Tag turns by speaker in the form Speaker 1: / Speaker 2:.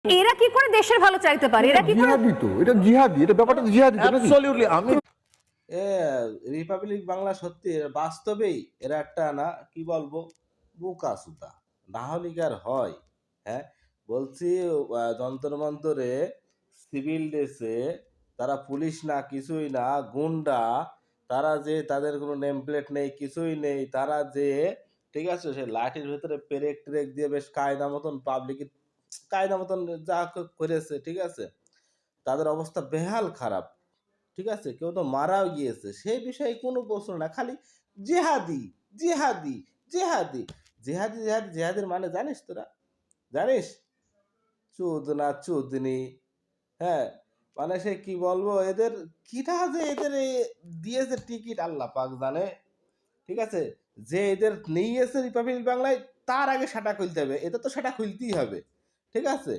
Speaker 1: এরা কি করে দেশের ভালো চাইতে পারে? এরা কি করে?
Speaker 2: জিহাদি তো, এটা জিহাদি, এটা ব্যাপারটা তো জিহাদি তো নাকি?
Speaker 3: অ্যাবসলিউটলি। আমি রিপাবলিক বাংলা সত্যি বাস্তবেই এরা একটা না কি বলবো বোকা সুতা, না হলে কি আর হয়? হ্যাঁ, বলছি যন্তর মন্তরে সিভিল ড্রেসে তারা পুলিশ না কিছুই না গুন্ডা, তারা যে তাদের কোনো নেম প্লেট নেই কিছুই নেই, তারা যে ঠিক আছে সে লাঠির ভেতরে পেরেক টেরেক দিয়ে বেশ কায়দা মতন পাবলিকের কায়দা মতন যা করেছে ঠিক আছে, তাদের অবস্থা বেহাল খারাপ। ঠিক আছে, কেউ তো মারাও গিয়েছে, সেই বিষয়ে কোনো প্রশ্ন না, খালি জেহাদি জেহাদি জেহাদি জেহাদি জেহাদি জেহাদির মানে জানিস তোরা? জানিস? চোদনা চোদনি। হ্যাঁ, মানে সে কি বলবো, এদের কিটা যে এদের দিয়েছে টিকিট আল্লাহ পাক জানে। ঠিক আছে, যে এদের নিয়েছে রিপাবলিক বাংলায় তার আগে সেটা খুলতে হবে, এদের তো সেটা খুলতেই হবে। ঠিক আছে,